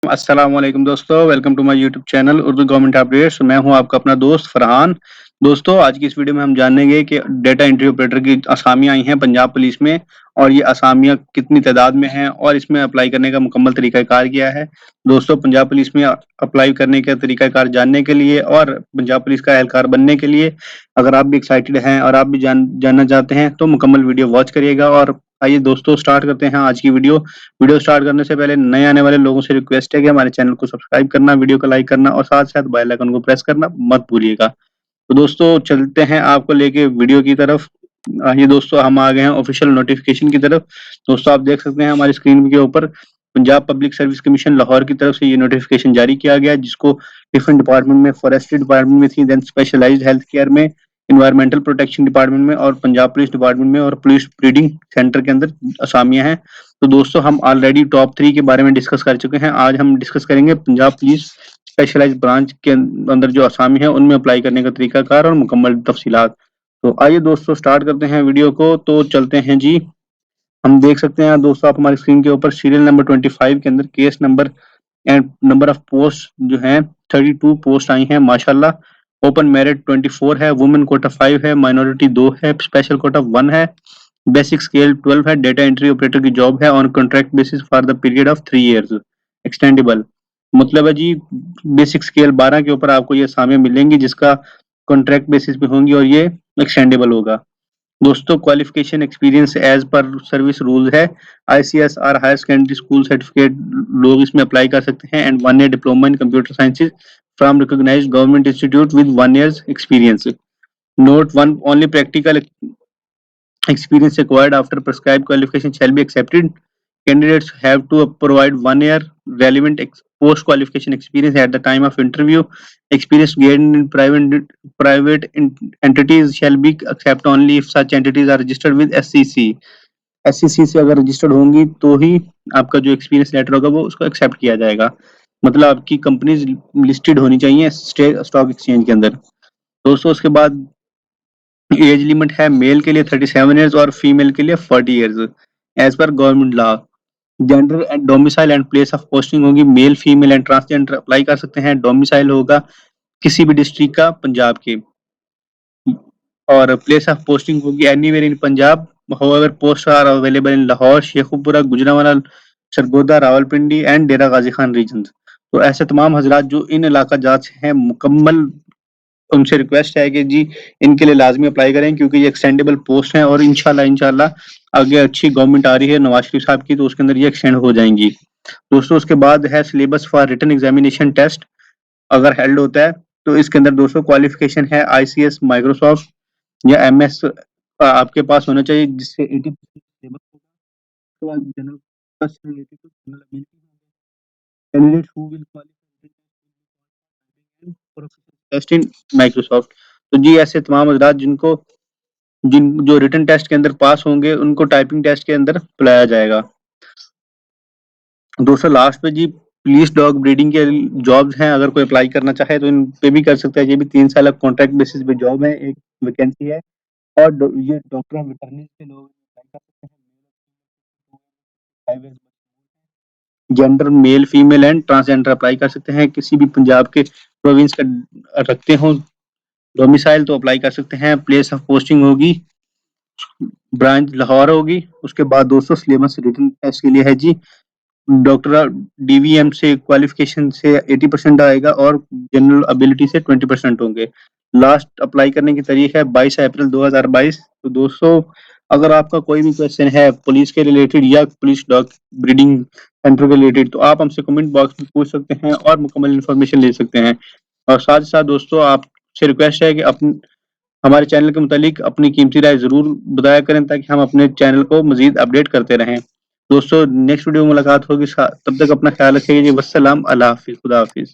अस्सलाम वालेकुम दोस्तों, welcome to my YouTube channel Urdu government updates. मैं हूं आपका अपना दोस्त फरहान। दोस्तों, आज की इस वीडियो में हम जानेंगे कि डेटा एंट्री ऑपरेटर की असामियाँ आई हैं पंजाब पुलिस में और ये असामियाँ कितनी तादाद में हैं और इसमें अप्लाई करने का मुकम्मल तरीक़ाकार क्या है। दोस्तों, पंजाब पुलिस में अप्लाई करने का तरीक़ाकार जानने के लिए और पंजाब पुलिस का एहलकार बनने के लिए अगर आप भी एक्साइटेड हैं और आप भी जानना चाहते हैं तो मुकम्मल वीडियो वॉच करिएगा। और आइए दोस्तों, स्टार्ट करते हैं आज की वीडियो। वीडियो स्टार्ट करने से पहले नए आने वाले लोगों से रिक्वेस्ट है कि हमारे चैनल को सब्सक्राइब करना, वीडियो को लाइक करना और साथ-साथ बेल आइकन को प्रेस करना मत भूलिएगा। तो दोस्तों, चलते हैं आपको लेके वीडियो की तरफ। आइए दोस्तों, हम आ गए हैं ऑफिशियल नोटिफिकेशन की तरफ। दोस्तों, आप देख सकते हैं हमारी स्क्रीन के ऊपर Punjab public service commission Lahore की तरफ से ये नोटिफिकेशन जारी किया गया है, जिसको डिफरेंट डिपार्टमेंट में, फॉरेस्ट्री डिपार्टमेंट में थी, देन स्पेशलाइज्ड हेल्थ केयर में, एनवायरमेंटल प्रोटेक्शन डिपार्टमेंट में और पंजाब पुलिस डिपार्टमेंट में और पुलिस ब्रीडिंग सेंटर के अंदर असामियाँ हैं। तो दोस्तों, हम ऑलरेडी टॉप 3 के बारे में डिस्कस कर चुके हैं। आज हम डिस्कस करेंगे पंजाब पुलिस स्पेशलाइज्ड ब्रांच के अंदर जो असामी है उनमें अप्लाई करने का तरीकाकार और मुकम्मल तफसीलात। तो आइए दोस्तों, स्टार्ट करते हैं वीडियो को। तो चलते हैं जी। हम देख सकते हैं दोस्तों, आप हमारी स्क्रीन के ऊपर सीरियल नंबर 25 के अंदर case number and number of post जो हैं 32 पोस्ट आई हैं माशाल्लाह। ओपन मेरिट 24 है, वुमेन कोटा 5 है, माइनॉरिटी 2 है, स्पेशल कोटा 1 है, बेसिक स्केल 12 है, डेटा एंट्री ऑपरेटर की जॉब है on contract basis for the period of 3 years, extendable. मतलब है जी, बेसिक स्केल 12 के ऊपर आपको ये असामियाँ मिलेंगी जिसका कॉन्ट्रैक्ट बेसिस पे होंगी और ये एक्सटेंडेबल होगा। दोस्तों, क्वालिफिकेशन एक्सपीरियंस एज पर सर्विस रूल है। आईसीएस और हायर सेकेंडरी स्कूल सर्टिफिकेट लोग इसमें अप्लाई कर सकते हैं and 1 year diploma in computer sciences from recognised government institute with 1 years experience. Note 1, only practical experience required after prescribed qualification shall be accepted. Candidates have to provide 1 year relevant post qualification experience at the time of interview. Experience gained in private entities shall be accepted only if such entities are registered with SCC. SCC से अगर registered होंगी तो ही आपका जो experience letter होगा वो उसको accept किया जाएगा। मतलब आपकी कंपनीज लिस्टेड होनी चाहिए स्टॉक एक्सचेंज के अंदर। दोस्तों, उसके बाद एज लिमिट है मेल के लिए 37 इयर्स और फीमेल के लिए 40 इयर्स एज पर government law. Gender and domicile and place of posting होगी male, female and transgender apply कर सकते हैं। डोमिसाइल होगा किसी भी डिस्ट्रिक्ट का पंजाब के और प्लेस ऑफ पोस्टिंग होगी anywhere in Punjab. However post are available in Lahore, Sheikhupura, Gujranwala, Sargodha, Rawalpindi and Dera Ghazi Khan region. तो ऐसे तमाम हजरात जो इन इलाका जात से हैं, मुकम्मल उनसे रिक्वेस्ट है कि जी इनके लिए लाजमी अप्लाई करें क्योंकि ये एक्सटेंडेबल पोस्ट हैं और इंशाल्लाह आगे अच्छी गवर्नमेंट आ रही है नवाज शरीफ साहब की, तो उसके अंदर ये एक्सटेंड हो जाएंगी। दोस्तों, उसके बाद है syllabus for written examination test अगर हेल्ड होता है तो इसके अंदर दोस्तों क्वालिफिकेशन है आईसीएस, माइक्रोसॉफ्ट या एमएस आपके पास होना चाहिए जिससे 80% सिलेबस होगा। उसके बाद जनरल से रिलेटेड तो general ability candidate who will qualify test in Microsoft. तो जी ऐसे तमाम हजरात जिन जो रिटन टेस्ट के अंदर पास होंगे उनको टाइपिंग टेस्ट के अंदर बुलाया जाएगा। दोस्तों, लास्ट पे जी पुलिस डॉग ब्रीडिंग के जॉब्स हैं, अगर कोई अप्लाई करना चाहे तो इन पे भी कर सकता है। ये भी 3 साल कॉन्ट्रैक्ट बेसिस पे जॉब है, एक वैकेंसी है और ये डॉक्टर ऑफ वेटरनरी के लोग अप्लाई कर सकते हैं। Gender male, female and transgender apply कर सकते हैं। किसी भी पंजाब के प्रोविंस का रखते हो डोमिसाइल तो अप्लाई कर सकते हैं। प्लेस ऑफ पोस्टिंग होगी ब्रांच लाहौर होगी। उसके बाद दोस्तों सिलेबस रिटन टेस्ट के लिए है जी डॉक्टर डीवीएम से क्वालिफिकेशन से 80% आएगा और जनरल एबिलिटी से 20% होंगे। लास्ट अप्लाई करने की तारीख है 22 अप्रैल 2022। तो दोस्तों, अगर आपका कोई भी क्वेश्चन है पुलिस के रिलेटेड या पुलिस डॉग ब्रीडिंग सेंटर के रिलेटेड तो आप हमसे कमेंट बॉक्स में पूछ सकते हैं और मुकम्मल इन्फॉर्मेशन ले सकते हैं। और साथ ही साथ दोस्तों, आपसे रिक्वेस्ट है कि हमारे चैनल के मुतालिक अपनी कीमती राय ज़रूर बताया करें ताकि हम अपने चैनल को मज़ीद अपडेट करते रहें। दोस्तों, नेक्स्ट वीडियो में मुलाकात होगी। तब तक अपना ख्याल रखिए जी। वस्सलाम, अल्लाह हाफ़िज़, खुदा हाफ़िज़।